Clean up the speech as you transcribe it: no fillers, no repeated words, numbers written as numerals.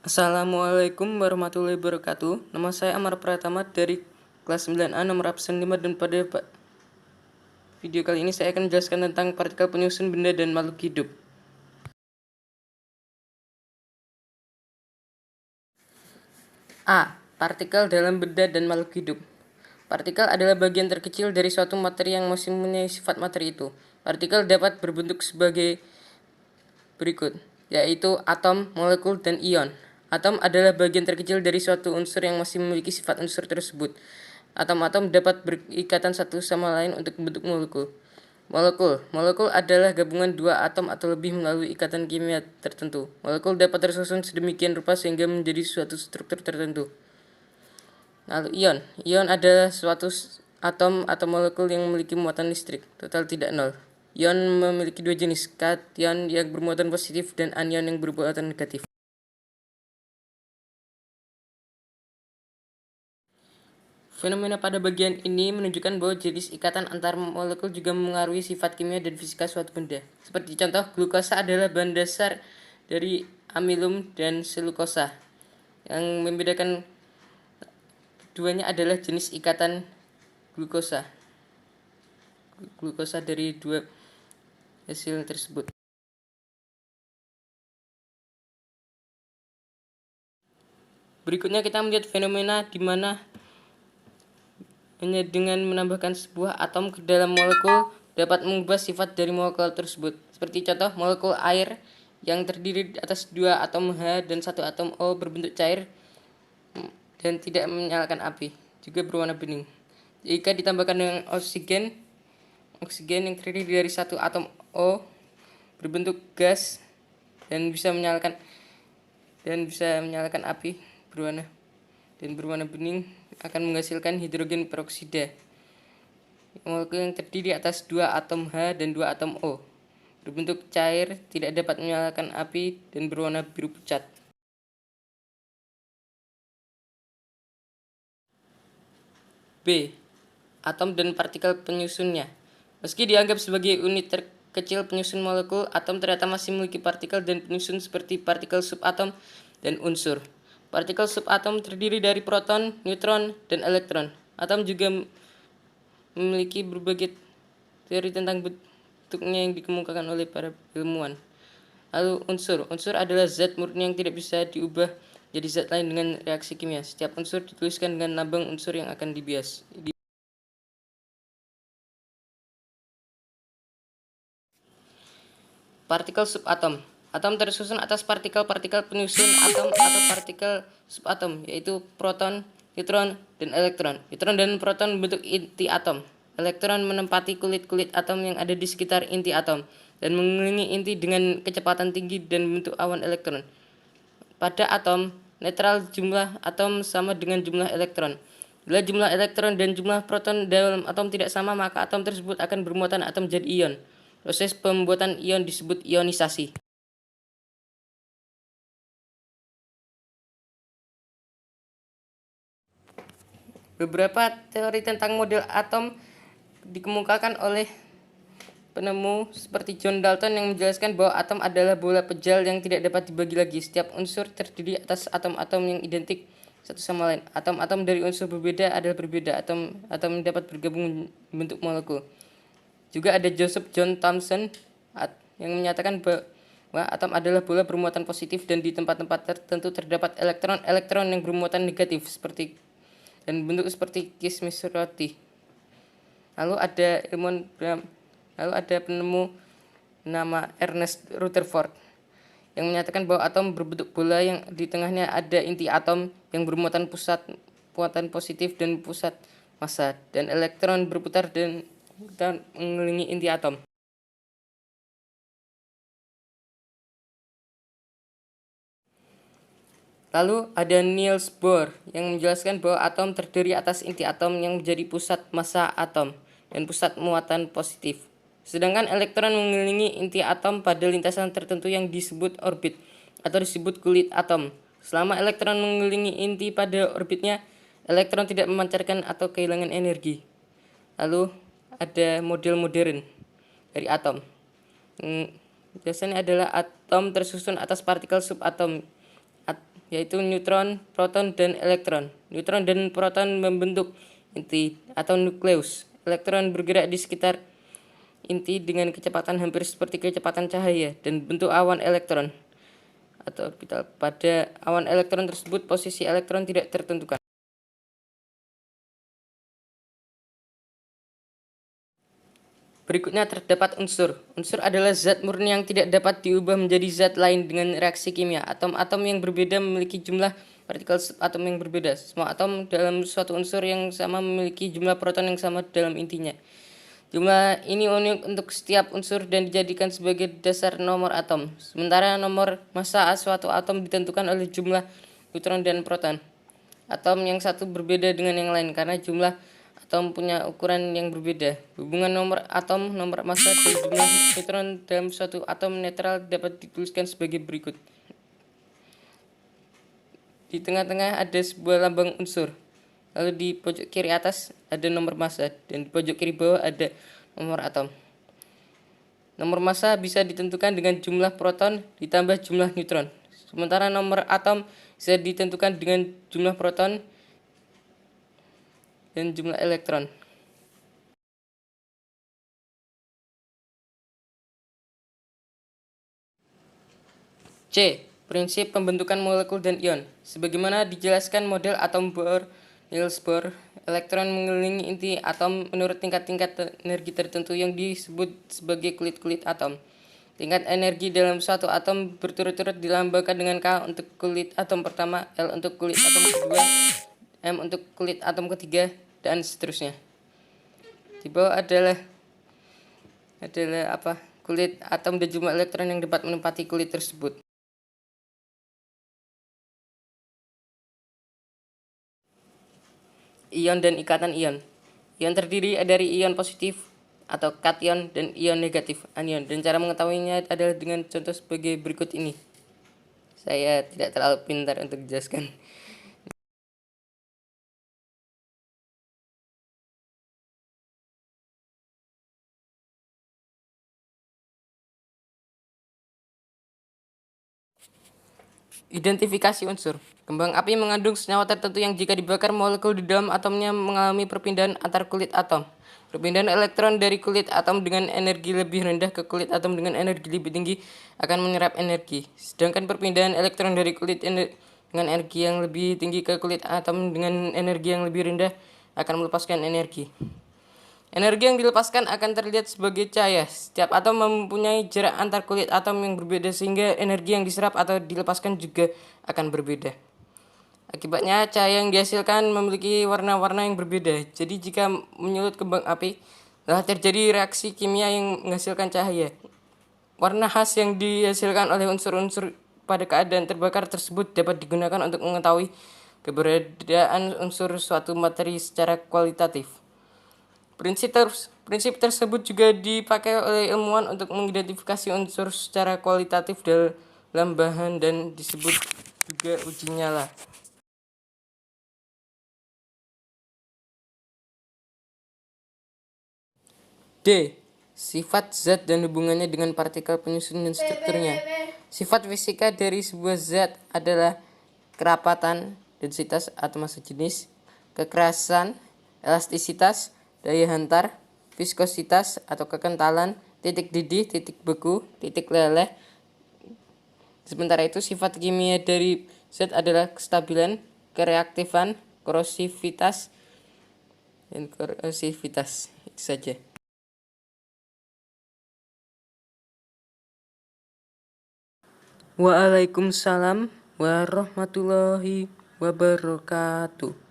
Assalamualaikum warahmatullahi wabarakatuh. Nama saya Amar Pratama dari kelas 9A nomor absen 5, dan pada video kali ini saya akan menjelaskan tentang partikel penyusun benda dan makhluk hidup. A. Partikel dalam benda dan makhluk hidup. Partikel adalah bagian terkecil dari suatu materi yang masih mempunyai sifat materi itu. Partikel dapat berbentuk sebagai berikut, yaitu atom, molekul, dan ion. Atom adalah bagian terkecil dari suatu unsur yang masih memiliki sifat unsur tersebut. Atom-atom dapat berikatan satu sama lain untuk membentuk molekul. Molekul adalah gabungan dua atom atau lebih melalui ikatan kimia tertentu. Molekul dapat tersusun sedemikian rupa sehingga menjadi suatu struktur tertentu. Lalu ion adalah suatu atom atau molekul yang memiliki muatan listrik, total tidak nol. Ion memiliki dua jenis, kation yang bermuatan positif dan anion yang bermuatan negatif. Fenomena pada bagian ini menunjukkan bahwa jenis ikatan antar molekul juga mengaruhi sifat kimia dan fisika suatu benda. Seperti contoh, glukosa adalah bahan dasar dari amilum dan selukosa. Yang membedakan keduanya adalah jenis ikatan glukosa dari dua hasil tersebut. Berikutnya kita melihat fenomena di mana hanya dengan menambahkan sebuah atom ke dalam molekul dapat mengubah sifat dari molekul tersebut. Seperti contoh, molekul air yang terdiri atas dua atom H dan satu atom O berbentuk cair dan tidak menyalakan api, juga berwarna bening. Jika ditambahkan dengan oksigen yang terdiri dari satu atom O berbentuk gas dan bisa menyalakan api berwarna bening, akan menghasilkan hidrogen peroksida. Molekul yang terdiri atas dua atom H dan dua atom O berbentuk cair, tidak dapat menyalakan api, dan berwarna biru pucat. B. Atom dan partikel penyusunnya. Meski dianggap sebagai unit terkecil penyusun molekul, atom ternyata masih memiliki partikel dan penyusun seperti partikel subatom dan unsur. Partikel subatom terdiri dari proton, neutron, dan elektron. Atom juga memiliki berbagai teori tentang bentuknya yang dikemukakan oleh para ilmuwan. Lalu unsur adalah zat murni yang tidak bisa diubah jadi zat lain dengan reaksi kimia. Setiap unsur dituliskan dengan lambang unsur yang akan dibias. Partikel subatom. Atom tersusun atas partikel-partikel penyusun atom atau partikel subatom, yaitu proton, neutron, dan elektron. Neutron dan proton membentuk inti atom. Elektron menempati kulit-kulit atom yang ada di sekitar inti atom dan mengelilingi inti dengan kecepatan tinggi dan membentuk awan elektron. Pada atom netral, jumlah atom sama dengan jumlah elektron. Bila jumlah elektron dan jumlah proton dalam atom tidak sama, maka atom tersebut akan bermuatan atom jadi ion. Proses pembuatan ion disebut ionisasi. Beberapa teori tentang model atom dikemukakan oleh penemu seperti John Dalton yang menjelaskan bahwa atom adalah bola pejal yang tidak dapat dibagi lagi. Setiap unsur terdiri atas atom-atom yang identik satu sama lain. Atom-atom dari unsur berbeda adalah berbeda. Atom dapat bergabung membentuk molekul. Juga ada Joseph John Thomson yang menyatakan bahwa atom adalah bola bermuatan positif dan di tempat-tempat tertentu terdapat elektron-elektron yang bermuatan negatif dan bentuk seperti kismis roti. Lalu ada penemu nama Ernest Rutherford yang menyatakan bahwa atom berbentuk bola yang di tengahnya ada inti atom yang bermuatan positif dan pusat massa, dan elektron berputar dan mengelilingi inti atom. Lalu ada Niels Bohr yang menjelaskan bahwa atom terdiri atas inti atom yang menjadi pusat massa atom dan pusat muatan positif. Sedangkan elektron mengelilingi inti atom pada lintasan tertentu yang disebut orbit atau disebut kulit atom. Selama elektron mengelilingi inti pada orbitnya, elektron tidak memancarkan atau kehilangan energi. Lalu ada model modern dari atom. Biasanya adalah atom tersusun atas partikel subatom yaitu neutron, proton, dan elektron. Neutron dan proton membentuk inti atau nukleus. Elektron bergerak di sekitar inti dengan kecepatan hampir seperti kecepatan cahaya dan bentuk awan elektron atau orbital. Pada awan elektron tersebut posisi elektron tidak tertentukan. Berikutnya terdapat unsur. Unsur adalah zat murni yang tidak dapat diubah menjadi zat lain dengan reaksi kimia. Atom-atom yang berbeda memiliki jumlah partikel atom yang berbeda. Semua atom dalam suatu unsur yang sama memiliki jumlah proton yang sama dalam intinya. Jumlah ini unik untuk setiap unsur dan dijadikan sebagai dasar nomor atom. Sementara nomor massa suatu atom ditentukan oleh jumlah neutron dan proton. Atom yang satu berbeda dengan yang lain karena jumlah atom punya ukuran yang berbeda. Hubungan nomor atom, nomor massa, dan jumlah neutron dalam suatu atom netral dapat dituliskan sebagai berikut. Di tengah-tengah ada sebuah lambang unsur. Lalu di pojok kiri atas ada nomor massa dan di pojok kiri bawah ada nomor atom. Nomor massa bisa ditentukan dengan jumlah proton ditambah jumlah neutron. Sementara nomor atom bisa ditentukan dengan jumlah proton dan jumlah elektron. C. Prinsip pembentukan molekul dan ion. Sebagaimana dijelaskan model atom Bohr, Niels Bohr, elektron mengelilingi inti atom menurut tingkat-tingkat energi tertentu yang disebut sebagai kulit-kulit atom. Tingkat energi dalam suatu atom berturut-turut dilambangkan dengan K untuk kulit atom pertama, L untuk kulit atom kedua, M untuk kulit atom ketiga, dan seterusnya. Di bawah adalah kulit atom dan jumlah elektron yang dapat menempati kulit tersebut. Ion dan ikatan ion. Ion terdiri dari ion positif atau kation dan ion negatif anion, dan cara mengetahuinya adalah dengan contoh sebagai berikut ini. Saya tidak terlalu pintar untuk menjelaskan. Identifikasi unsur. Kembang api mengandung senyawa tertentu yang jika dibakar molekul di dalam atomnya mengalami perpindahan antar kulit atom. Perpindahan elektron dari kulit atom dengan energi lebih rendah ke kulit atom dengan energi lebih tinggi akan menyerap energi. Sedangkan perpindahan elektron dari kulit dengan energi yang lebih tinggi ke kulit atom dengan energi yang lebih rendah akan melepaskan energi. Energi yang dilepaskan akan terlihat sebagai cahaya. Setiap atom mempunyai jarak antar kulit atom yang berbeda sehingga energi yang diserap atau dilepaskan juga akan berbeda. Akibatnya cahaya yang dihasilkan memiliki warna-warna yang berbeda. Jadi jika menyulut kembang api, telah terjadi reaksi kimia yang menghasilkan cahaya. Warna khas yang dihasilkan oleh unsur-unsur pada keadaan terbakar tersebut dapat digunakan untuk mengetahui keberadaan unsur suatu materi secara kualitatif. Prinsip tersebut juga dipakai oleh ilmuwan untuk mengidentifikasi unsur secara kualitatif dalam bahan dan disebut juga uji nyala. D. Sifat zat dan hubungannya dengan partikel penyusun dan strukturnya. Sifat fisika dari sebuah zat adalah kerapatan, densitas atau massa jenis, kekerasan, elastisitas, daya hantar, viskositas atau kekentalan, titik didih, titik beku, titik leleh. Sementara itu sifat kimia dari zat adalah kestabilan, kereaktifan, korosivitas, dan korosivitas. Itu saja. Waalaikumsalam warahmatullahi wabarakatuh.